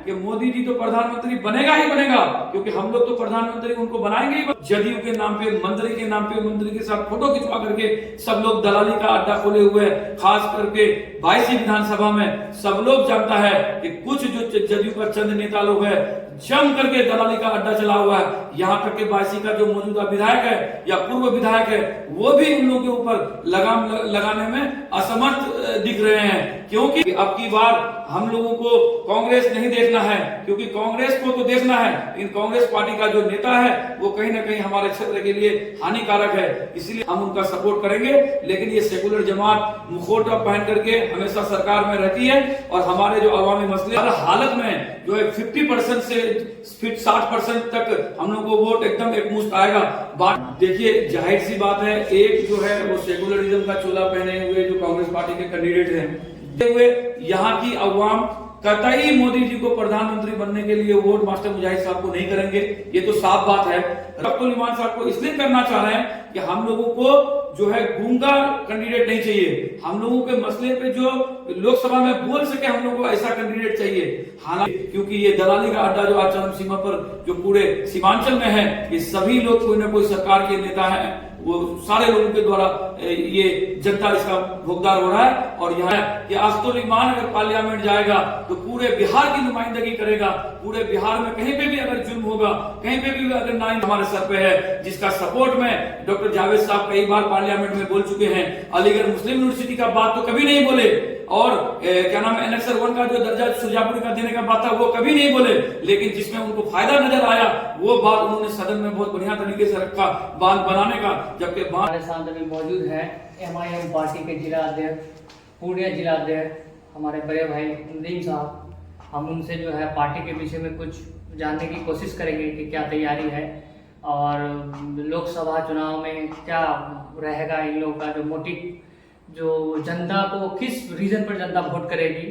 कि मोदी जी तो प्रधानमंत्री बनेगा ही बनेगा, क्योंकि हम लोग तो प्रधानमंत्री उनको बनाएंगे ही। जदयू के नाम पे, मंत्री के नाम पे, मंत्री के साथ फोटो खिंचवा करके सब लोग दलाली का अड्डा खोले हुए हैं। खास करके 22 विधानसभा में सब लोग जानता है कि कुछ जो जदयू का चंद नेता लोग है जम करके दलाली का अड्डा चला हुआ है। यहाँ तक के 22 का जो मौजूदा विधायक है या पूर्व विधायक है वो भी इन लोगों के ऊपर लगाम लगाने में असमर्थ दिख रहे हैं, क्योंकि अब की बार हम लोगों को कांग्रेस नहीं देखना है, क्योंकि कांग्रेस को तो देखना है, इन कांग्रेस पार्टी का जो नेता है वो कहीं ना कहीं हमारे क्षेत्र के लिए हानिकारक है, इसलिए हम उनका सपोर्ट करेंगे। लेकिन ये सेकुलर जमात मुखौटा पहन करके हमेशा सरकार में रहती है और हमारे जो अवामी मसले हर हालत में जो है 50% से 60% तक हम लोग को वोट एकदम एकमुश्त आएगा। बात देखिए, जाहिर सी बात है, एक जो है वो सेकुलरिज्म का चोला पहने हुए जो कांग्रेस पार्टी के कैंडिडेट हैं हुए यहाँ की अवाम कतई मोदी जी को प्रधानमंत्री बनने के लिए वोट मास्टर मुजाहिद साहब को नहीं करेंगे, ये तो साफ बात है। अब्दुल इमान साहब को इसलिए करना चाह रहे हैं कि हम लोगों को जो है गूंगा कैंडिडेट नहीं चाहिए, हम लोगों के मसले पे जो लोकसभा में बोल सके हम लोगों को ऐसा कैंडिडेट चाहिए। हालांकि क्योंकि ये दलाली का अड्डा जो आज चरम सीमा पर जो पूरे सीमांचल में है, ये सभी लोग कोई ना कोई सरकार के नेता है, वो सारे लोगों के द्वारा ये जनता इसका भोगदार हो रहा है। और यहाँ कि अब्दुल इमान अगर पार्लियामेंट जाएगा तो पूरे बिहार की नुमाइंदगी करेगा, पूरे बिहार में कहीं पे भी अगर जुल्म होगा, कहीं पे भी अगर नाइन हमारे सर पे है, जिसका सपोर्ट में डॉक्टर जावेद साहब कई बार पार्लियामेंट में बोल चुके हैं। अलीगढ़ मुस्लिम यूनिवर्सिटी का बात तो कभी नहीं बोले, और क्या नाम है एनेक्सर 1 का जो दर्जा सुजापुरी का देने का बात था वो कभी नहीं बोले, लेकिन जिसमें उनको फायदा नजर आया वो बात उन्होंने सदन में बहुत बढ़िया तरीके से रखा बांध बनाने का। जबकि हमारे साथ अभी मौजूद है MIM पार्टी के जिला अध्यक्ष, पूर्णिया जिला अध्यक्ष हमारे बड़े भाई नदीम साहब। हम उनसे जो है पार्टी के विषय में कुछ जानने की कोशिश करेंगे कि क्या तैयारी है और लोकसभा चुनाव में क्या रहेगा इन लोगों का जो मोटिव, जो जनता को किस रीजन पर जनता वोट करेगी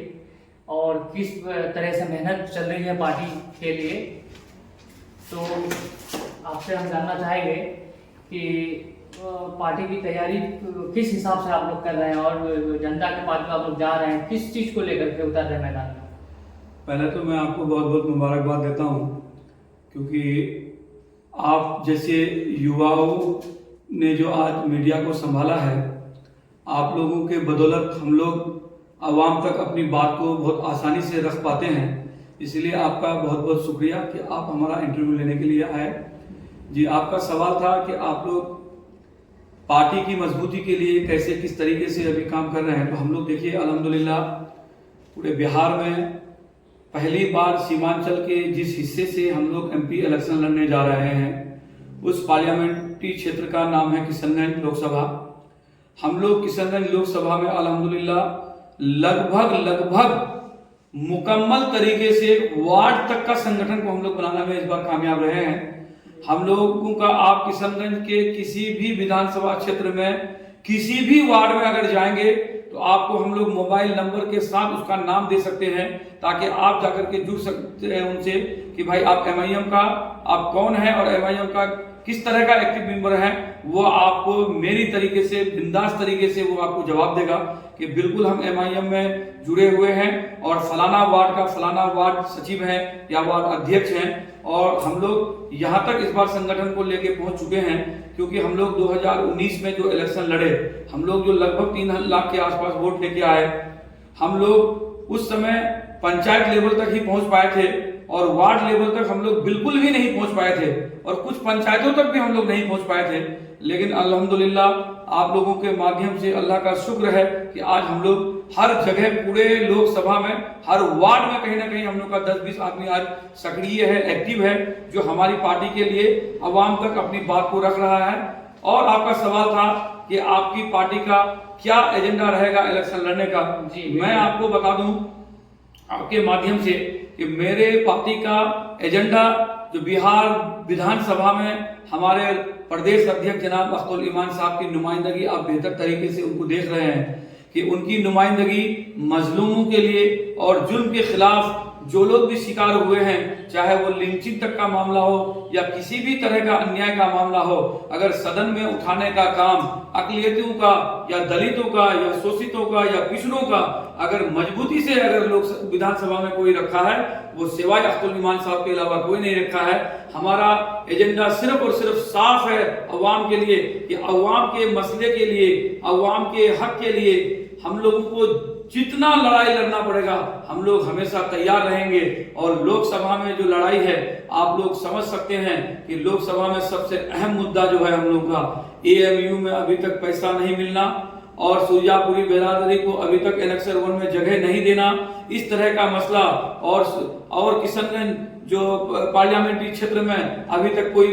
और किस तरह से मेहनत चल रही है पार्टी के लिए। तो आपसे हम जानना चाहेंगे कि पार्टी की तैयारी किस हिसाब से आप लोग कर रहे हैं और जनता के पास आप लोग जा रहे हैं किस चीज़ को लेकर के उतर रहे हैं मैदान में। पहले तो मैं आपको बहुत बहुत मुबारकबाद देता हूँ, क्योंकि आप जैसे युवाओं ने जो आज मीडिया को संभाला है, आप लोगों के बदौलत हम लोग आवाम तक अपनी बात को बहुत आसानी से रख पाते हैं। इसलिए आपका बहुत बहुत शुक्रिया कि आप हमारा इंटरव्यू लेने के लिए आए। जी, आपका सवाल था कि आप लोग पार्टी की मजबूती के लिए कैसे किस तरीके से अभी काम कर रहे हैं। तो हम लोग देखिए अल्हम्दुलिल्लाह पूरे बिहार में पहली बार सीमांचल के जिस हिस्से से हम लोग MP इलेक्शन लड़ने जा रहे हैं उस पार्लियामेंट्री क्षेत्र का नाम है किशनगंज लोकसभा। हम लोग किशनगंज लोकसभा में अल्हम्दुलिल्लाह लगभग मुकम्मल तरीके से वार्ड तक का संगठन को हम लोग बनाने में इस बार कामयाब रहे हैं। हम लोगों का आप किशनगंज के किसी भी विधानसभा क्षेत्र में किसी भी वार्ड में अगर जाएंगे तो आपको हम लोग मोबाइल नंबर के साथ उसका नाम दे सकते हैं, ताकि आप जाकर के जुड़ सकते हैं उनसे कि भाई आप MIM का आप कौन है और MIM का किस तरह का एक्टिव मेंबर है। वो आपको मेरी तरीके से बिंदास तरीके से वो आपको जवाब देगा कि बिल्कुल हम MIM में जुड़े हुए हैं और फलाना वार्ड का फलाना वार्ड सचिव है या वार्ड अध्यक्ष हैं। और हम लोग यहाँ तक इस बार संगठन को लेके पहुंच चुके हैं, क्योंकि हम लोग 2019 में जो इलेक्शन लड़े, हम लोग जो लगभग 3 लाख के आसपास वोट लेके आए, हम लोग उस समय पंचायत लेवल तक ही पहुंच पाए थे और वार्ड लेवल तक हम लोग बिल्कुल भी नहीं पहुंच पाए थे और कुछ पंचायतों तक भी हम लोग नहीं पहुंच पाए थे। लेकिन अल्हम्दुलिल्लाह आप लोगों के माध्यम से अल्लाह का शुक्र है कि आज हम लोग हर जगह पूरे लोकसभा में हर वार्ड में कहीं ना कहीं हम लोग का 10-20 आदमी आज सक्रिय है, एक्टिव है, जो हमारी पार्टी के लिए अवाम तक अपनी बात को रख रहा है। और आपका सवाल था कि आपकी पार्टी का क्या एजेंडा रहेगा इलेक्शन लड़ने का। जी, मैं आपको बता दूं आपके माध्यम से कि मेरे पार्टी का एजेंडा जो बिहार विधानसभा में हमारे प्रदेश अध्यक्ष जनाब अब्दुल इमान साहब की नुमाइंदगी आप बेहतर तरीके से उनको देख रहे हैं कि उनकी नुमाइंदगी मजलूमों के लिए और जुल्म के खिलाफ जो लोग भी शिकार हुए हैं, चाहे वो लिंचिंग तक का मामला हो या किसी भी तरह का अन्याय का मामला हो, अगर सदन में उठाने का काम अकलियतों का या दलितों का या शोषितों का या पिछड़ों का अगर मजबूती से अगर लोग विधानसभा में कोई रखा है, वो सिवाय अख्तुल ईमान साहब के अलावा कोई नहीं रखा है। हमारा एजेंडा सिर्फ और सिर्फ साफ है अवाम के लिए, कि अवाम के मसले के लिए, अवाम के हक के लिए हम लोगों को जितना लड़ाई लड़ना पड़ेगा हम लोग हमेशा तैयार रहेंगे। और लोकसभा में जो लड़ाई है, आप लोग समझ सकते हैं कि लोकसभा में सबसे अहम मुद्दा जो है हम लोग का AMU में अभी तक पैसा नहीं मिलना और सुरजापुरी बिरादरी को अभी तक एनेक्सर 1 में जगह नहीं देना, इस तरह का मसला। और किशनगंज जो पार्लियामेंट्री क्षेत्र में अभी तक कोई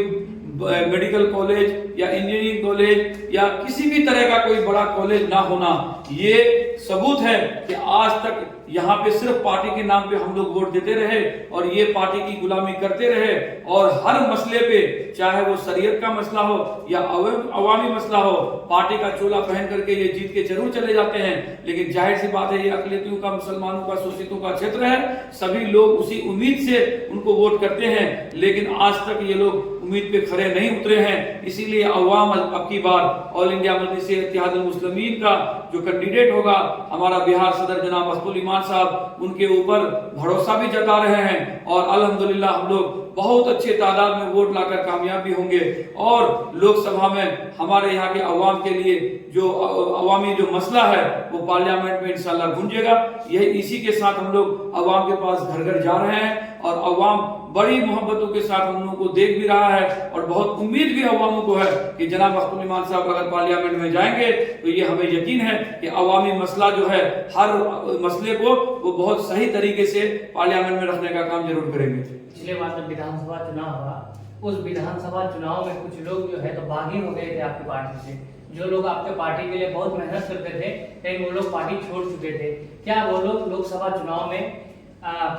मेडिकल कॉलेज या इंजीनियरिंग कॉलेज या किसी भी तरह का कोई बड़ा कॉलेज ना होना, ये सबूत है कि आज तक यहाँ पे सिर्फ पार्टी के नाम पे हम लोग वोट देते रहे और ये पार्टी की गुलामी करते रहे। और हर मसले पे, चाहे वो शरीयत का मसला हो या अवामी मसला हो, पार्टी का चोला पहन करके ये जीत के जरूर चले जाते हैं। लेकिन जाहिर सी बात है, ये अकलियतों का, मुसलमानों का, शोषितों का क्षेत्र है, सभी लोग उसी उम्मीद से उनको वोट करते हैं। लेकिन आज तक ये लोग उम्मीद पे खरे नहीं उतरे हैं। इसीलिए अवाम अब की बार ऑल इंडिया मजलिस इत्तेहादुल मुस्लिमीन का जो कैंडिडेट होगा, हमारा बिहार सदर जनाब अख्तुल ईमान साहब, उनके ऊपर भरोसा भी जता रहे हैं और अल्हम्दुलिल्लाह हम लोग बहुत अच्छे तादाद में वोट लाकर कामयाब भी होंगे। और लोकसभा में हमारे यहाँ के अवाम के लिए जो अवामी जो मसला है वो पार्लियामेंट में इंशाल्लाह गूंजेगा। यही इसी के साथ हम लोग अवाम के पास घर घर जा रहे हैं और अवाम बड़ी मोहब्बतों के साथ हम लोगों को देख भी रहा है और बहुत उम्मीद भी अवामों को है कि जनाब अख्तुल ईमान साहब अगर पार्लियामेंट में जाएंगे तो ये हमें यकीन है कि अवामी मसला जो है, हर मसले को वो बहुत सही तरीके से पार्लियामेंट में रखने का काम जरूर करेंगे। पिछले बार जब विधानसभा चुनाव हुआ, उस विधानसभा चुनाव में कुछ लोग जो है तो बागी हो गए थे आपकी पार्टी से। जो लोग आपके पार्टी के लिए बहुत मेहनत करते थे, लेकिन वो लोग पार्टी छोड़ चुके थे। क्या वो लोग लोकसभा चुनाव में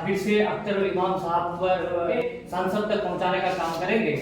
फिर से अख्तर इमाम साहब पर संसद तक पहुंचाने का काम करेंगे?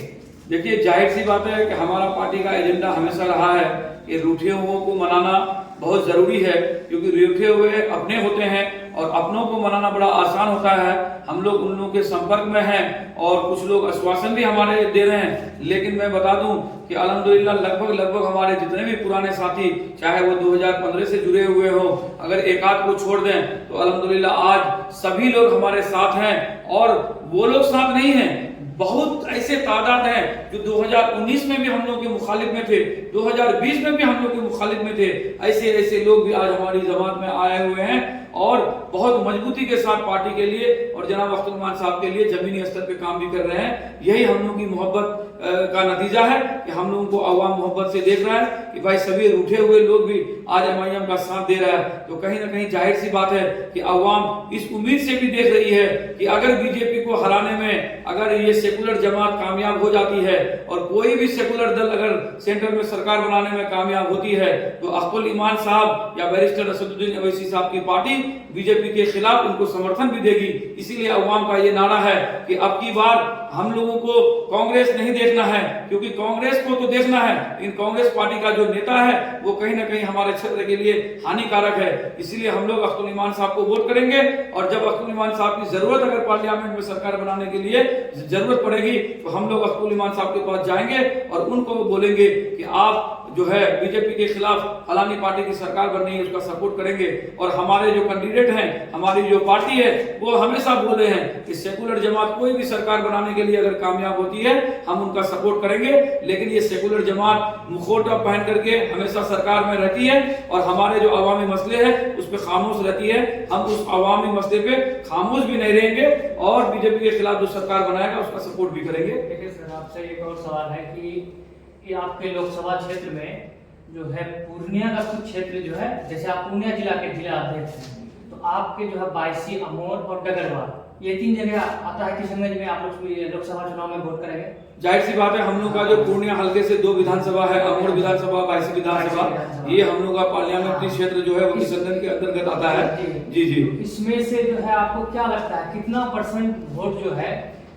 देखिए, जाहिर सी बात है कि हमारा पार्टी का एजेंडा हमेशा रहा है कि रूठे हुओं को मनाना बहुत जरूरी है, क्योंकि रूठे हुए अपने होते हैं और अपनों को मनाना बड़ा आसान होता है। हम लोग उन लोगों के संपर्क में हैं और कुछ लोग आश्वासन भी हमारे दे रहे हैं। लेकिन मैं बता दूं कि अल्हम्दुलिल्लाह लगभग हमारे जितने भी पुराने साथी, चाहे वो 2015 से जुड़े हुए हो, अगर एक आध को छोड़ दें तो अल्हम्दुलिल्लाह आज सभी लोग हमारे साथ हैं। और वो लोग साथ नहीं हैं, बहुत ऐसे तादाद हैं जो 2019 में भी हम लोग के मुखालिफ में थे, 2020 में भी हम लोग के मुखालिफ में थे। ऐसे लोग भी आज हमारी जमात में आए हुए हैं और बहुत मजबूती के साथ पार्टी के लिए और जनाब अख्तुल ईमान साहब के लिए जमीनी स्तर पे काम भी कर रहे हैं। यही हम लोग की मोहब्बत का नतीजा है कि हम लोगों को अवाम मोहब्बत से देख रहा है कि भाई सभी रूठे हुए लोग भी आज MIM का साथ दे रहा है। तो कहीं ना कहीं जाहिर सी बात है कि अवाम इस उम्मीद से भी देख रही है कि अगर बीजेपी को हराने में अगर ये सेकुलर जमात कामयाब हो जाती है और कोई भी सेकुलर दल अगर सेंटर में सरकार बनाने में कामयाब होती है, तो अख्तुल ईमान साहब या बैरिस्टर असदुद्दीन अवैसी साहब की पार्टी बीजेपी के खिलाफ उनको समर्थन भी देगी। इसीलिए अवाम का ये नारा है कि अब की बार हम लोगों को कांग्रेस नहीं देखना है, क्योंकि कांग्रेस को तो देखना है लेकिन कांग्रेस पार्टी का जो नेता है वो कहीं ना कहीं हमारे क्षेत्र के लिए हानिकारक है। इसीलिए हम लोग अख्तुल ईमान साहब को वोट करेंगे और जब अख्तुल ईमान साहब की जरूरत अगर पार्लियामेंट में सरकार बनाने के लिए जरूरत पड़ेगी तो हम लोग अख्तुल ईमान साहब के पास जाएंगे और उनको बोलेंगे कि आप जो है बीजेपी के खिलाफ फलानी पार्टी की सरकार बननी है, उसका सपोर्ट करेंगे। और हमारे जो कैंडिडेट हैं, हमारी जो पार्टी है, वो हमेशा बोले हैं कि सेकुलर जमात कोई भी सरकार बनाने के लिए अगर कामयाब होती है हम उनका सपोर्ट करेंगे। लेकिन ये सेकुलर जमात मुखौटा पहन करके हमेशा सरकार में रहती है और हमारे जो अवामी मसले हैं उस पर खामोश रहती है। हम उस अवामी मसले पे खामोश भी नहीं रहेंगे और बीजेपी के खिलाफ जो सरकार बनाएगा उसका सपोर्ट भी करेंगे। देखिए सर, आपसे एक और सवाल है कि आपके लोकसभा क्षेत्र में जो है पूर्णिया का कुछ क्षेत्र जो है, जैसे आप पूर्णिया जिला के जिला अध्यक्ष हैं, तो आपके जो है बायसी, अमोर और डगरवाल, ये 3 जगह आता है किशनगंज में। आप लोग लोकसभा चुनाव में वोट करेंगे? जाहिर सी बात है, हम लोग का जो पूर्णिया हल्के से 2 विधानसभा है, अमोर विधानसभा, बायसी विधानसभा, ये हम लोग का पार्लियामेंट्री क्षेत्र जो है वो किशनगंज के अंतर्गत आता है। जी। इसमें से जो है आपको क्या लगता है कितना % वोट जो है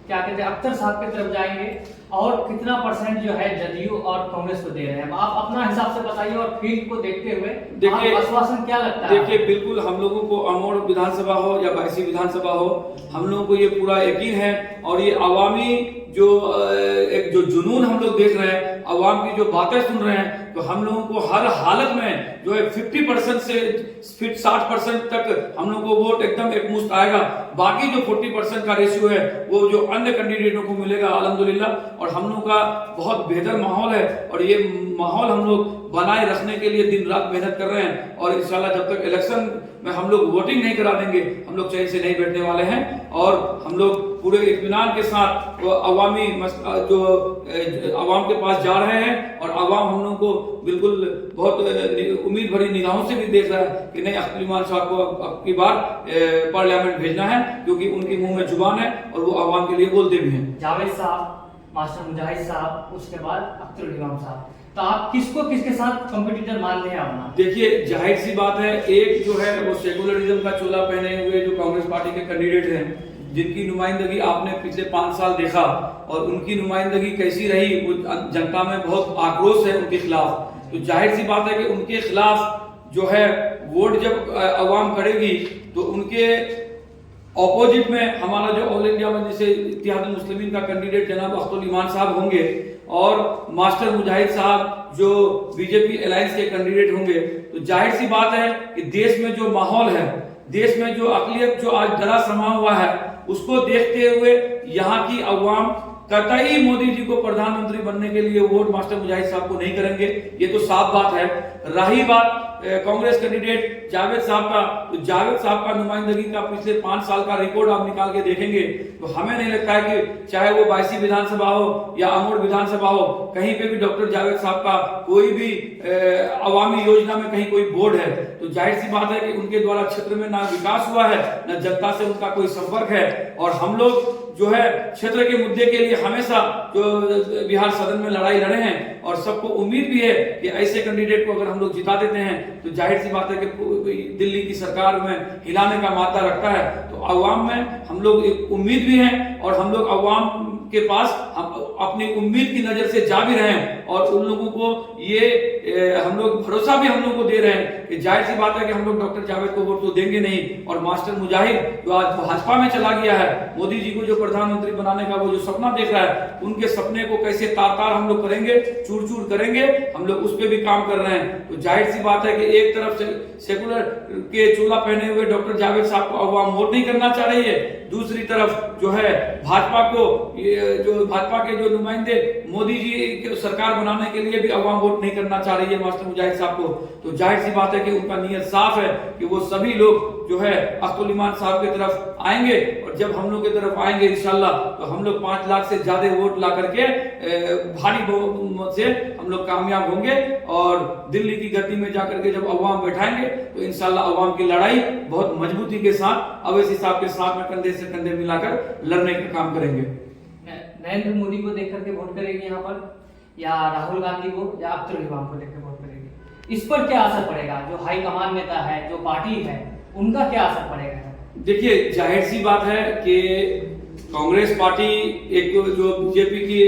क्या कहते हैं अख्तर साहब की तरफ जाएंगे? और कितना परसेंट जो है जदयू और कांग्रेस को दे रहे हैं? आप अपना हिसाब से बताइए और फील्ड को देखते हुए देखिए, आश्वासन क्या लगता है? देखिए बिल्कुल हम लोगों को अमोड़ विधानसभा हो या बायसी विधानसभा हो, हम लोगों को ये पूरा यकीन है और ये अवामी जो एक जो जुनून हम लोग देख रहे हैं, अवाम की जो बातें सुन रहे हैं, तो हम लोगों को हर हालत में जो है 50% से 60% तक हम लोगों को वोट एकदम एकमुश्त आएगा। बाकी जो 40% का रेशियो है वो जो अन्य कैंडिडेटों को मिलेगा अल्हम्दुलिल्लाह। और हम लोग का बहुत बेहतर माहौल है और ये माहौल हम लोग बनाए रखने के लिए दिन रात मेहनत कर रहे हैं। और इंशाल्लाह जब तक इलेक्शन में हम लोग वोटिंग नहीं करा देंगे, हम लोग चैन से नहीं बैठने वाले हैं। और हम लोग पूरे इत्मीनान के साथ अवामी जो अवाम के पास जा रहे हैं और अवाम हम लोगों को बिल्कुल बहुत उम्मीद भरी निगाहों से भी देख रहा है कि नहीं, अख्तर इमान साहब को अब की बार पार्लियामेंट भेजना है, क्योंकि उनके मुंह में जुबान है और वो अवाम के लिए बोलते भी हैं। जावेद साहब, मास्टर मुजाहिद साहब, उसके बाद अख्तर इमाम साहब, तो आप किसको किसके साथ कंपटीटर मानते हैं अपना? देखिए जाहिर सी बात है, एक जो है वो सेकुलरिज्म का चोला पहने हुए जो कांग्रेस पार्टी के कैंडिडेट हैं, जिनकी नुमाइंदगी आपने पिछले 5 साल देखा और उनकी नुमाइंदगी कैसी रही, वो जनता में बहुत आक्रोश है उनके खिलाफ। तो जाहिर सी बात है कि उनके खिलाफ जो है वोट जब अवाम करेगी तो उनके ऑपोजिट में हमारा जो ऑल इंडिया में जैसे इत्तेहादुल मुस्लिमीन का कैंडिडेट जनाब अख्तर इमान साहब होंगे और मास्टर मुजाहिद साहब जो बीजेपी अलायंस के कैंडिडेट होंगे। तो जाहिर सी बात है कि देश में जो माहौल है, देश में जो अक़लियत जो आज डरा समा हुआ है, उसको देखते हुए यहाँ की अवाम कतई मोदी जी को प्रधानमंत्री बनने के लिए वोट मास्टर मुजाहिद साहब को नहीं करेंगे, ये तो साफ बात है। रही बात कांग्रेस कैंडिडेट जावेद साहब का, तो जावेद साहब का नुमाइंदगी का पिछले 5 साल का रिकॉर्ड आप निकाल के देखेंगे तो हमें नहीं लगता है कि चाहे वो बायसी विधानसभा हो या अमोड़ विधानसभा हो, कहीं पे भी डॉक्टर जावेद साहब का कोई भी अवामी योजना में कहीं कोई बोर्ड है। तो जाहिर सी बात है कि उनके द्वारा क्षेत्र में ना विकास हुआ है, ना जनता से उनका कोई संपर्क है। और हम लोग जो है क्षेत्र के मुद्दे के लिए हमेशा जो बिहार सदन में लड़ाई लड़े हैं और सबको उम्मीद भी है कि ऐसे कैंडिडेट को अगर हम लोग जिता देते हैं तो जाहिर सी बात है कि दिल्ली की सरकार में हिलाने का मादा रखता है। तो अवाम में हम लोग एक उम्मीद भी है और हम लोग अवाम के पास अपनी उम्मीद की नजर से जा भी रहे हैं और उन लोगों को ये हम लोग भरोसा भी हम लोग को दे रहे हैं कि जाहिर सी बात है कि हम लोग डॉक्टर जावेद को वोट तो देंगे नहीं। और मास्टर मुजाहिद जो आज भाजपा में चला गया है, मोदी जी को जो प्रधानमंत्री बनाने का वो जो सपना देख रहा है, उनके सपने को कैसे तार तार हम लोग करेंगे, चूर चूर करेंगे, हम लोग उस पर भी काम कर रहे हैं। तो जाहिर सी बात है कि एक तरफ से सेकुलर के चोला पहने हुए डॉक्टर जावेद साहब को अवाम वोट नहीं करना चाह रही है, दूसरी तरफ जो है भाजपा को जो भाजपा के जो नुमाइंदे मोदी जी की सरकार बनाने के लिए भी अवाम वोट नहीं करना चाह रही है मास्टर मुजाहिद साहब को। तो जाहिर सी बात है कि उनका नियत साफ है कि वो सभी लोग जो है अख्तर इमान साहब की तरफ आएंगे और जब हम लोग की तरफ आएंगे इंशाल्लाह तो हम लोग 5 लाख से ज्यादा वोट ला करके भारी बहुमत से हम लोग कामयाब होंगे और दिल्ली की गद्दी में जाकर के जब अवाम बैठाएंगे तो इंशाल्लाह अवाम की लड़ाई बहुत मजबूती के साथ अवैसी साहब के साथ में कंधे से कंधे मिलाकर लड़ने का काम करेंगे। नरेंद्र मोदी को देख करके वोट करेंगे यहाँ पर, या राहुल गांधी को, या अख्तर इमाम को देखकर वोट करेंगे? इस पर क्या असर पड़ेगा? जो हाई कमान नेता है, जो पार्टी है, उनका क्या असर पड़ेगा? देखिए जाहिर सी बात है कि कांग्रेस पार्टी एक जो बीजेपी की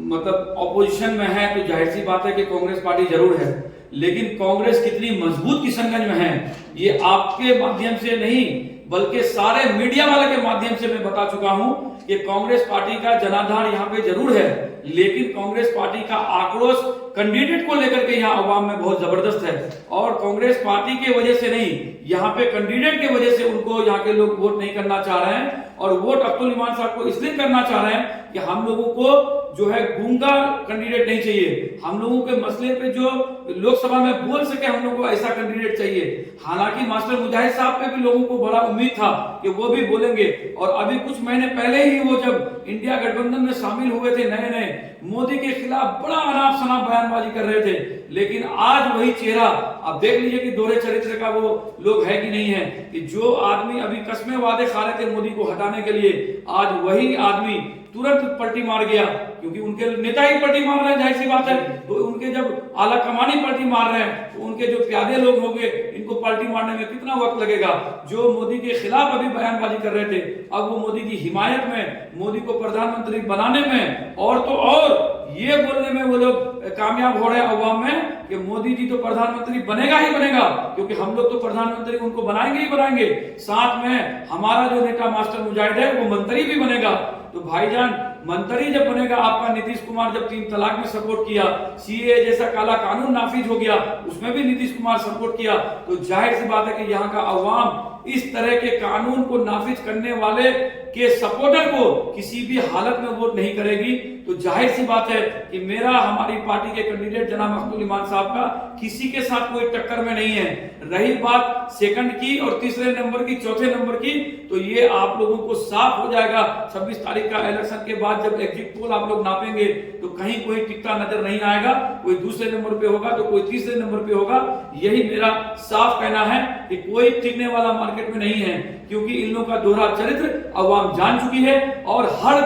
मतलब ऑपोजिशन में है, तो जाहिर सी बात है कि कांग्रेस पार्टी जरूर है, लेकिन कांग्रेस कितनी मजबूत किशनगंज में है ये आपके माध्यम से नहीं बल्कि सारे मीडिया वाले के माध्यम से मैं बता चुका हूं कि कांग्रेस पार्टी का जनाधार यहाँ पे जरूर है, लेकिन कांग्रेस पार्टी का आक्रोश कैंडिडेट को लेकर के यहाँ अवाम में बहुत जबरदस्त है। और कांग्रेस पार्टी के वजह से नहीं, यहाँ पे कैंडिडेट के वजह से उनको यहाँ के लोग वोट नहीं करना चाह रहे हैं। और वोट अख्तर इमान साहब को इसलिए करना चाह रहे हैं कि हम लोगों को जो है गूंगा कैंडिडेट नहीं चाहिए, हम लोगों के मसले पे जो लोकसभा में बोल सके हम लोगों को ऐसा कैंडिडेट चाहिए। हालांकि मास्टर मुजाहिद साहब पे भी लोगों को बड़ा उम्मीद था कि वो भी बोलेंगे और अभी कुछ महीने पहले ही वो जब इंडिया गठबंधन में शामिल हुए थे नए नए, मोदी के खिलाफ बड़ा अनाप शनाप बयानबाजी कर रहे थे, लेकिन आज वही चेहरा आप देख लीजिए कि दोहरे चरित्र का वो लोग है कि नहीं है कि जो आदमी अभी कस्में वादे खा रहे थे मोदी को हटाने के लिए, आज वही आदमी तुरंत पलटी मार गया, क्योंकि उनके नेता ही पलटी मार रहे हैं, जाहिर सी बात है। तो उनके जब आला कमानी पलटी मार रहे हैं तो उनके जो प्यादे लोग होंगे इनको पलटी मारने में कितना वक्त लगेगा। जो मोदी के खिलाफ अभी बयानबाजी कर रहे थे, अब वो मोदी की हिमायत में, मोदी को प्रधानमंत्री बनाने में और तो और ये बोलने में वो लोग कामयाब हो रहे हैं अवाम में कि मोदी जी तो प्रधानमंत्री बनेगा ही बनेगा, क्योंकि हम लोग तो प्रधानमंत्री उनको बनाएंगे ही बनाएंगे। साथ में हमारा जो नेता मास्टर मुजाहिद है वो मंत्री भी बनेगा। तो भाईजान, मंत्री जब बनेगा आपका, नीतीश कुमार जब 3 तलाक में सपोर्ट किया, सीए जैसा काला कानून नाफिज हो गया उसमें भी नीतीश कुमार सपोर्ट किया, तो जाहिर सी बात है कि यहाँ का अवाम इस तरह के कानून को नाफिज करने वाले के सपोर्टर को किसी भी हालत में वोट नहीं करेगी। तो जाहिर सी बात है कि मेरा, हमारी पार्टी के कैंडिडेट जनाब अख्तुल इमान साहब का किसी के साथ कोई टक्कर में नहीं है। रही बात सेकंड की और तीसरे नंबर की, चौथे नंबर की, तो ये आप लोगों को साफ हो जाएगा 26 तारीख का इलेक्शन के बाद जब एग्जिट पोल आप लोग नापेंगे तो कहीं कोई टिकता नजर नहीं आएगा। कोई दूसरे नंबर पे होगा तो कोई तीसरे नंबर पे होगा। यही मेरा साफ कहना है कि कोई टिकने वाला मार्केट में नहीं है, क्योंकि इन लोगों का दोहरा चरित्र अवाम जान चुकी है। और हर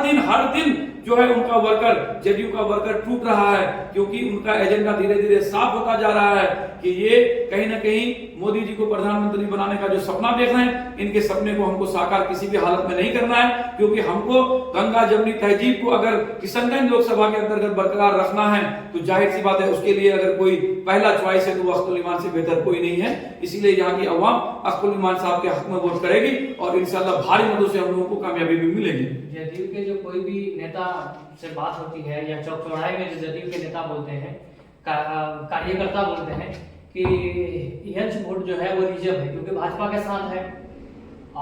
दिन जो है उनका वर्कर, जदयू का वर्कर टूट रहा है, क्योंकि उनका एजेंडा धीरे धीरे साफ होता जा रहा है कि ये कहीं ना कहीं मोदी जी को प्रधानमंत्री बनाने का जो सपना देख रहे हैं, इनके सपने को हमको साकार किसी भी हालत में नहीं करना है। क्योंकि हमको गंगा जमनी तहजीब को अगर किशनगंज लोकसभा के अंतर्गत बरकरार रखना है तो जाहिर सी बात है उसके लिए अगर कोई पहला चॉइस है तो वो अख्तुल इमान से बेहतर कोई नहीं है। इसीलिए यहाँ की अवाम अख्तुल इमान साहब के हक में वोट करेगी और इंशाल्लाह भारी मतों से हम लोगों को कामयाबी भी मिलेगी। जदयू के जो कोई भी नेता से बात होती है या चौक चौराहे में जो जदयू के नेता बोलते हैं, कार्यकर्ता बोलते हैं कि यह वोट जो है वो रिजर्व है क्योंकि भाजपा के साथ है,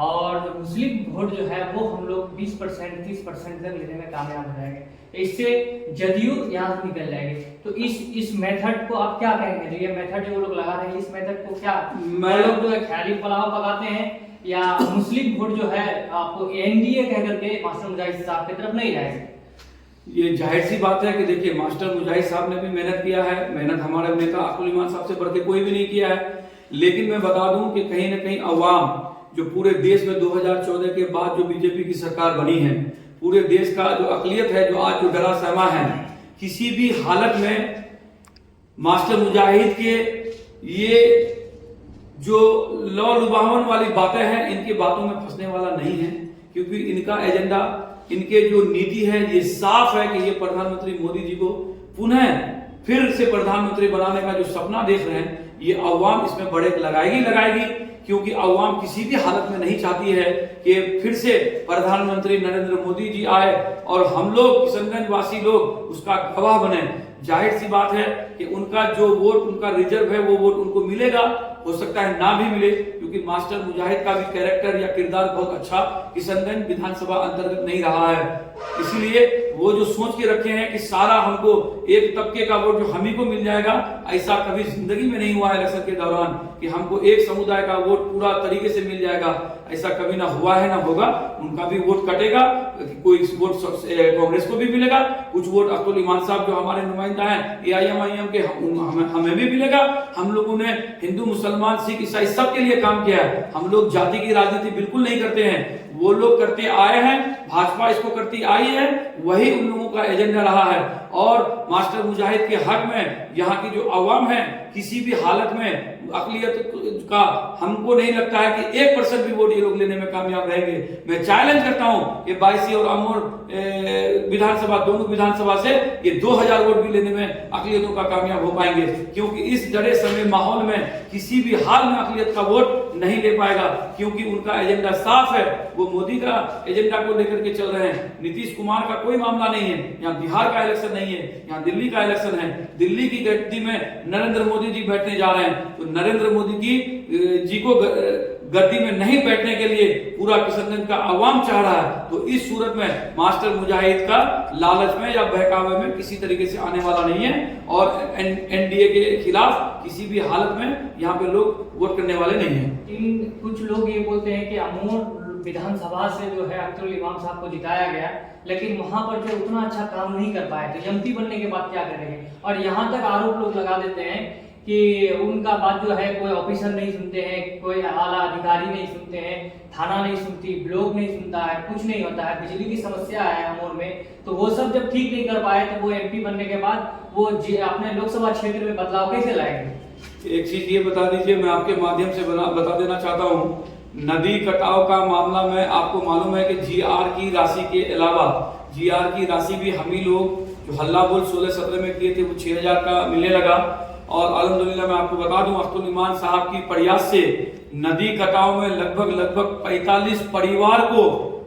और मुस्लिम वोट जो है वो हम लोग 20% 30% तक लेने में कामयाब हो जाएंगे, इससे जदयू यहाँ से निकल जाएगी। तो इस मेथड को आप क्या कहेंगे? जो ये मेथड जो वो लोग लगा रहे हैं, इस मेथड को क्या लोग जो है ख्याली पुलाव पकाते हैं, या मुस्लिम वोट जो है आपको एनडीए कह करके मास्टर मुजाहिद साहब की तरफ नहीं जाएगा? ये जाहिर सी बात है कि देखिए, मास्टर मुजाहिद साहब ने भी मेहनत किया है, मेहनत हमारे नेता अख्तुल इमान साहब से बढ़ के कोई भी नहीं किया है। लेकिन मैं बता दूं कि कहीं ना कहीं अवाम जो पूरे देश में 2014 के बाद जो बीजेपी की सरकार बनी है, पूरे देश का जो अकलियत है, जो आज जो डरा सहमा है, किसी भी हालत में मास्टर मुजाहिद के ये जो लौ लुभावन वाली बातें हैं, इनकी बातों में फंसने वाला नहीं है। क्योंकि इनका एजेंडा, इनके जो नीति है, ये साफ है कि ये प्रधानमंत्री मोदी जी को पुनः फिर से प्रधानमंत्री बनाने का जो सपना देख रहे हैं, ये अवाम इसमें बढ़त लगाएगी। क्योंकि अवाम किसी भी हालत में नहीं चाहती है कि फिर से प्रधानमंत्री नरेंद्र मोदी जी आए और हम लोग किशनगंज वासी लोग उसका गवाह बने। जाहिर सी बात है कि उनका जो वोट, उनका रिजर्व है, वो वोट उनको मिलेगा, हो सकता है ना भी मिले, क्योंकि मास्टर मुजाहिद का भी कैरेक्टर या किरदार बहुत अच्छा किशनगंज विधानसभा अंतर्गत नहीं रहा है। इसीलिए वो जो सोच के रखे हैं कि सारा हमको एक तबके का वोट जो हम ही को मिल जाएगा, ऐसा कभी जिंदगी में नहीं हुआ है इलेक्शन के दौरान कि हमको एक समुदाय का वोट पूरा तरीके से मिल जाएगा, ऐसा कभी ना हुआ है ना होगा। उनका भी वोट कटेगा, कोई वोट कांग्रेस को भी मिलेगा, कुछ वोट अख्तुल इमान साहब जो हमारे नुमाइंदा हैं AIM के हमें भी मिलेगा। हम लोगों ने हिंदू मुसलमान सिख ईसाई सबके लिए काम किया है। हम लोग जाति की राजनीति बिल्कुल नहीं करते हैं, वो लोग करते आए हैं, भाजपा इसको करती आई है, वही उन लोगों का एजेंडा रहा है। और मास्टर मुजाहिद के हक में यहाँ की जो अवाम है, किसी भी हालत में अकलियत का हमको नहीं लगता है कि 1% भी वोट ये लोग लेने में कामयाब रहेंगे। मैं चैलेंज करता हूं कि बायसी और अमोर विधानसभा, दोनों विधानसभा से ये 2000 वोट भी लेने में अकलियतों का कामयाब हो पाएंगे, क्योंकि इस डरे समय माहौल में किसी भी हाल में अकलियत का वोट नहीं ले पाएगा, क्योंकि उनका एजेंडा साफ है। वो मोदी का एजेंडा को लेकर के चल रहे हैं। नीतीश कुमार का कोई मामला नहीं है, यहाँ बिहार का इलेक्शन नहीं है, यहाँ दिल्ली का इलेक्शन है। दिल्ली की गद्दी में नरेंद्र मोदी जी बैठने जा रहे हैं, तो नरेंद्र मोदी जी को गद्दी में नहीं बैठने के लिए पूरा किशनगंज का अवाम चाह रहा है। तो इस सूरत में मास्टर मुजाहिद का लालच में या बहकावे में किसी तरीके से आने वाला नहीं है, और एनडीए के खिलाफ किसी भी हालत में यहाँ पे लोग वोट करने वाले नहीं है। कुछ लोग ये बोलते हैं कि अमोर विधानसभा से जो है अख्तुल इमाम साहब को जिताया गया, लेकिन वहां पर जो उतना अच्छा काम नहीं कर पाए, तो एमपी बनने के बाद क्या करेंगे? और यहाँ तक आरोप लोग लगा देते हैं कि उनका बात जो है कोई ऑफिसर नहीं सुनते हैं, कोई आला अधिकारी नहीं सुनते हैं, थाना नहीं सुनती, ब्लॉक नहीं सुनता है, कुछ नहीं होता है। बिजली की समस्या है अमोर में, तो वो सब जब ठीक नहीं कर पाए तो वो एमपी बनने के बाद वो अपने लोकसभा क्षेत्र में बदलाव कैसे लाएंगे? एक चीज ये बता दीजिए, मैं आपके माध्यम से बता देना चाहता हूँ, नदी कटाव का मामला में आपको मालूम है कि जीआर की राशि के अलावा जीआर की राशि भी हम ही लोग जो हल्ला बोल 16-17 में किए थे वो 6000 का मिलने लगा। और अल्हम्दुलिल्लाह मैं आपको बता दूं, अख्तुल ईमान साहब की प्रयास से नदी कटाव में लगभग 45 परिवार को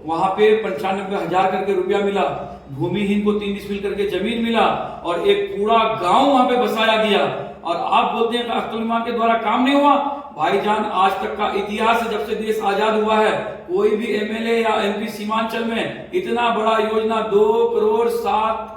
वहां पे 95,000 करके रुपया मिला, भूमिहीन को 3 डिसमिल करके जमीन मिला और एक पूरा गांव वहां पे बसाया गया। और आप बोलते हैं कि अख्तुल ईमान के द्वारा काम नहीं हुआ। भाईजान, आज तक का इतिहास है, जब से देश आजाद हुआ है, कोई भी एमएलए या एमपी सीमांचल में इतना बड़ा योजना 2,7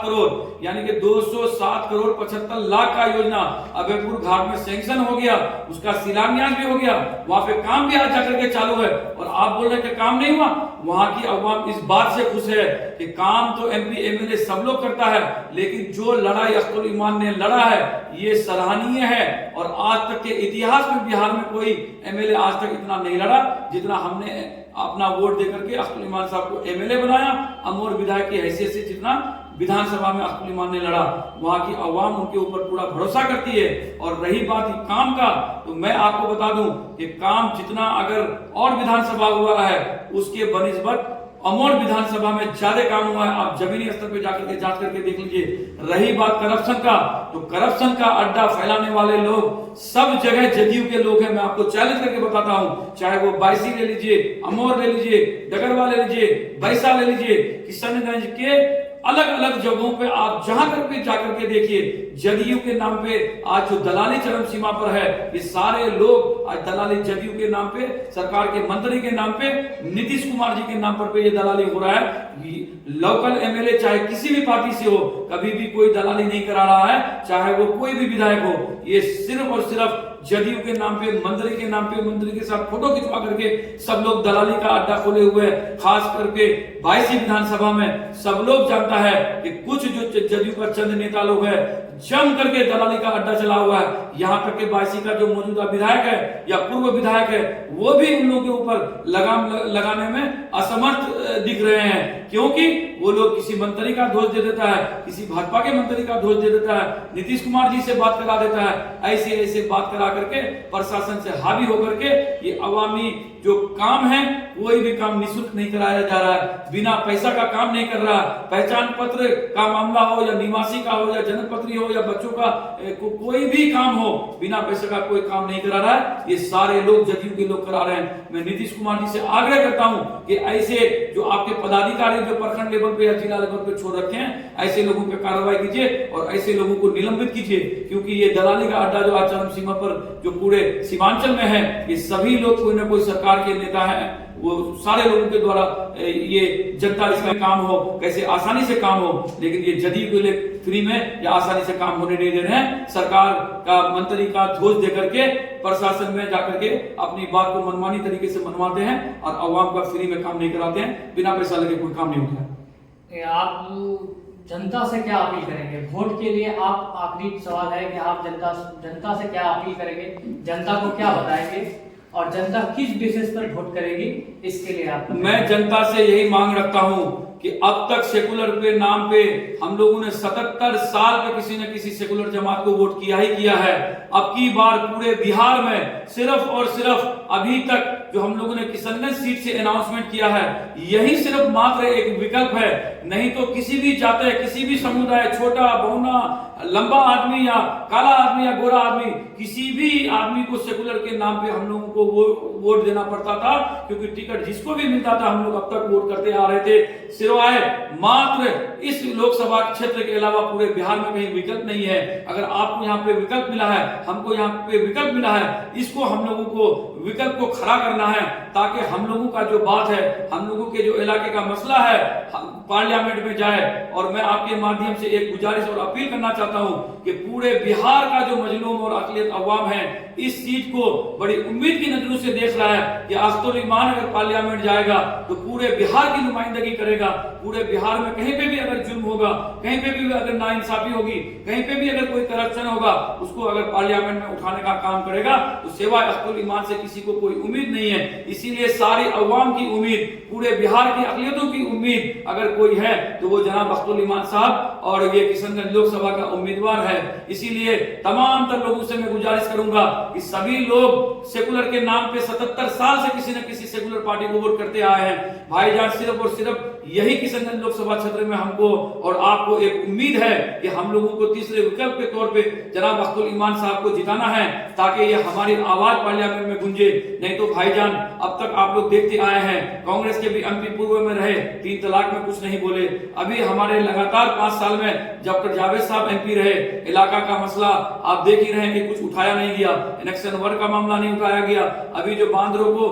करोड़ यानी कि 207 करोड़ 75 लाख का योजना अभयपुर घाट में सैंक्शन हो गया, उसका शिलान्यास भी हो गया, वहां पे काम भी आज जाकर के चालू है। और आप बोल रहे हैं कि काम नहीं हुआ। वहां की अवाम इस बात से खुश है कि काम तो एमपी एमएलए सब लोग करता है, लेकिन जो लड़ाई अख्तुल ईमान ने लड़ा है ये सराहनीय है। और आज तक के इतिहास में बिहार में कोई एमएलए आज तक इतना नहीं लड़ा जितना हमने अपना वोट देकर के अख्तुल ईमान साहब को एमएलए बनाया। अमोर विधायक की हैसियत से जितना विधानसभा में अख्तुल ईमान ने लड़ा, वहां की अवाम उनके ऊपर पूरा भरोसा करती है। और रही बात काम का, तो मैं आपको बता दूं कि काम जितना अगर और विधानसभा हुआ है उसके बनिस्बत अमोर विधानसभा में ज्यादा काम हुआ है। आप जमीनी स्तर पे जाकर के जांच करके देख लीजिए। रही बात करप्शन का, तो करप्शन का अड्डा फैलाने वाले लोग सब जगह जदयू के लोग हैं। मैं आपको चैलेंज करके बताता हूं, चाहे वो बायसी ले लीजिए, अमोर ले लीजिए, डगरवा ले लीजिए, बैसा ले लीजिए, किशनगंज के अलग अलग जगहों पे आप जहां करके जाकर के देखिए, जदयू के नाम पे आज जो दलाली चरम सीमा पर है, ये सारे लोग आज दलाली जदयू के नाम पे, सरकार के मंत्री के नाम पे, नीतीश कुमार जी के नाम पर ये दलाली हो रहा है। लोकल एमएलए चाहे किसी भी पार्टी से हो, कभी भी कोई दलाली नहीं करा रहा है, चाहे वो कोई भी विधायक हो। ये सिर्फ और सिर्फ जदयू के नाम पे, मंत्री के नाम पे, मंत्री के साथ फोटो खिंचवा करके सब लोग दलाली का अड्डा खोले हुए हैं। खास करके 22 विधानसभा में सब लोग जानता है कि कुछ जो जदयू का चंद नेता लोग हैं जम करके दलाली का अड्डा चला हुआ है। यहाँ तक के 22 का जो मौजूदा विधायक है या पूर्व विधायक है वो भी उन लोगों के ऊपर लगाम लगाने में असमर्थ दिख रहे हैं, क्योंकि वो लोग किसी मंत्री का दोष दे देता है, किसी भाजपा के मंत्री का दोष दे देता है, नीतीश कुमार जी से बात करा देता है। ऐसे बात करा करके प्रशासन से हावी होकर के ये अवामी जो काम है, कोई भी काम निःशुल्क नहीं कराया जा रहा है, बिना पैसा का काम नहीं कर रहा। पहचान पत्र का मामला हो या निवासी का हो या जन्म पत्री हो या बच्चों का कोई भी काम हो, बिना पैसे का कोई काम नहीं करा रहा है। ये सारे लोग जदयू के लोग करा रहे हैं। मैं नीतीश कुमार जी से आग्रह करता हूं कि ऐसे जो आपके पदाधिकारी जो प्रखंड लेवल पे या जिला लेवल पे छोड़ रखे हैं, ऐसे लोगों पे कार्रवाई कीजिए और ऐसे लोगों को निलंबित कीजिए, क्योंकि ये दलाली का अड्डा जो आज चरम सीमा पर जो पूरे सीमांचल में है, ये सभी लोग कोई ना कोई सरकार के नेता है, वो सारे लोगों के द्वारा ये जनता इसमें काम हो, कैसे आसानी से काम हो, लेकिन ये जदयू के लिए फ्री में या आसानी से काम होने नहीं दे रहे हैं। सरकार का मंत्री का दोष देकर के प्रशासन में जाकर के अपनी बात को मनमानी तरीके से मनवाते हैं और अवाम का फ्री में काम नहीं कराते हैं, बिना पैसा लगे कोई काम नहीं होता है। आप जनता से क्या अपील करेंगे? वोट के लिए आप, आखिरी सवाल है कि आप जनता से क्या अपील करेंगे, जनता को क्या बताएंगे और जनता किस बेसिस पर वोट करेगी, इसके लिए आप? मैं जनता से यही मांग रखता हूं कि अब तक सेकुलर के नाम पे हम लोगों ने 77 साल पे किसी न किसी सेकुलर जमात को वोट किया ही किया है। अब की बार पूरे बिहार में सिर्फ और सिर्फ अभी तक जो हम लोगों ने किशनगंज सीट से अनाउंसमेंट किया है, यही सिर्फ मात्र एक विकल्प है। नहीं तो किसी भी जाते, किसी भी समुदाय, छोटा बौना, लंबा आदमी या काला आदमी या गोरा आदमी, किसी भी आदमी को सेकुलर के नाम पे हम लोगों को वोट देना पड़ता था, क्योंकि टिकट जिसको भी मिलता था हम लोग अब तक वोट करते आ रहे थे। सिवाय मात्र इस लोकसभा क्षेत्र के अलावा पूरे बिहार में कहीं विकल्प नहीं है। अगर आपको यहाँ पे विकल्प मिला है, हमको यहाँ पे विकल्प मिला है, इसको हम लोगों को विकल्प को खड़ा करना करना है, ताकि हम लोगों का जो बात है, हम लोगों के जो इलाके का मसला है पार्लियामेंट में जाए। और मैं आपके माध्यम से एक गुजारिश और अपील करना चाहता हूं कि पूरे बिहार का जो मजलूम और अक़लियत अवाम है इस चीज को बड़ी उम्मीद की नजरों से देख रहा है कि अख्तरुल ईमान अगर पार्लियामेंट जाएगा तो पूरे बिहार की नुमाइंदगी करेगा। पूरे बिहार में कहीं पे भी अगर जुल्म होगा, कहीं पे भी अगर नाइंसाफी होगी, कहीं पे भी अगर कोई करप्शन होगा, उसको अगर पार्लियामेंट में उठाने का काम करेगा तो सिवाय अख्तरुल ईमान से किसी को कोई उम्मीद नहीं है। इसीलिए सारी अवाम की उम्मीद, पूरे बिहार की अक़लियतों की उम्मीद अगर कोई है तो वो जनाब अख्तरुल ईमान साहब और ये किशनगंज लोकसभा का उम्मीदवार है। इसीलिए तमाम तर लोगों से मैं गुजारिश करूंगा कि सभी लोग सेकुलर के नाम पे 77 साल से किसी न किसी सेकुलर पार्टी को वोट करते आए हैं। भाईजान सिर्फ और सिर्फ यही किशनगंज लोकसभा क्षेत्र में हमको और आपको एक उम्मीद है कि हम लोगों को तीसरे विकल्प के तौर पे जनाब अख्तरुल ईमान साहब को जिताना है, ताकि ये हमारी आवाज पार्लियामेंट में गूंजे। नहीं तो भाईजान अब तक आप लोग देखते आए हैं, कांग्रेस के भी एमपी पूर्व में रहे, 3 तलाक में कुछ नहीं बोले। अभी हमारे लगातार 5 साल में डॉक्टर जावेद साहब एमपी रहे, इलाका का मसला आप देख ही रहे हैं कि कुछ उठाया नहीं गया, इलेक्शन वर्क का मामला नहीं उठाया गया। अभी जो बांदरों को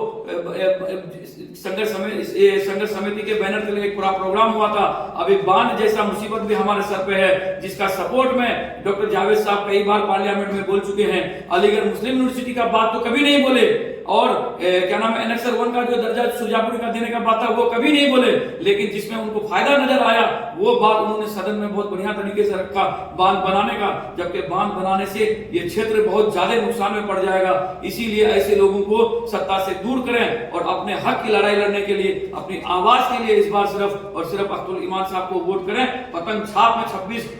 संघर्ष समिति के बैनर तले एक पूरा प्रोग्राम हुआ था, अभी बांध जैसा मुसीबत भी हमारे सर पे है, जिसका सपोर्ट में डॉक्टर जावेद साहब कई बार पार्लियामेंट में बोल चुके हैं। अलीगढ़ मुस्लिम यूनिवर्सिटी का बात तो कभी नहीं बोले, और क्या नाम है एनेक्सर 1 का जो दर्जा सुजापुरी का देने का बात था वो कभी नहीं बोले, लेकिन जिसमें उनको फायदा नजर आया वो बात उन्होंने सदन में बहुत बढ़िया तरीके से रखा बांध बनाने का, जबकि बांध बनाने से ये क्षेत्र बहुत ज्यादा नुकसान में पड़ जाएगा। इसीलिए ऐसे लोगों को सत्ता से दूर करें और अपने हक की लड़ाई लड़ने के लिए, अपनी आवाज के लिए इस बार सिर्फ और सिर्फ अख्तरुल ईमान साहब को वोट करें। पतंग छाप में 26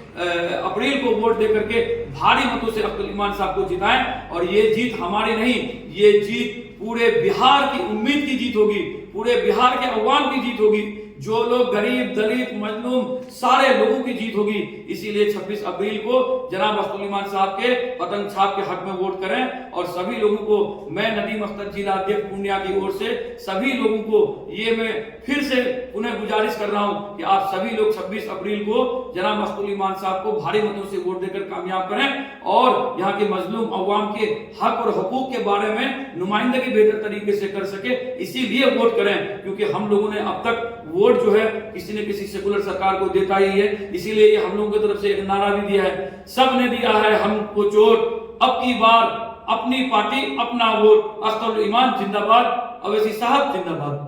अप्रैल को वोट दे करके भारी मतों से अख्तरुल ईमान साहब को जिताएं। और ये जीत हमारी नहीं, ये जीत पूरे बिहार की उम्मीद की जीत होगी, पूरे बिहार के अवाम की जीत होगी, जो लोग गरीब दलित मजलूम सारे लोगों की जीत होगी। इसीलिए 26 अप्रैल को जनाब अख्तरुल ईमान साहब के पतंग छाप के हक में वोट करें। और सभी लोगों को मैं नदीम अख्तर जिला अध्यक्ष पूर्णिया की ओर से सभी लोगों को ये मैं फिर से उन्हें गुजारिश कर रहा हूं कि आप सभी लोग 26 अप्रैल को जनाब अख्तरुल ईमान साहब को भारी मतों से वोट देकर कामयाब करें और यहाँ के मजलूम अवाम के हक और हुकूक के बारे में नुमाइंदगी बेहतर तरीके से कर सके, इसीलिए वोट करें। क्योंकि हम लोगों ने अब तक वोट जो है किसी न किसी सेकुलर सरकार को देता ही है, इसीलिए ये हम लोगों की तरफ से एक नारा भी दिया है, सब ने दिया है हमको चोट, अब की बार अपनी पार्टी अपना वोट। अख्तरुल ईमान जिंदाबाद, अवैसी साहब जिंदाबाद।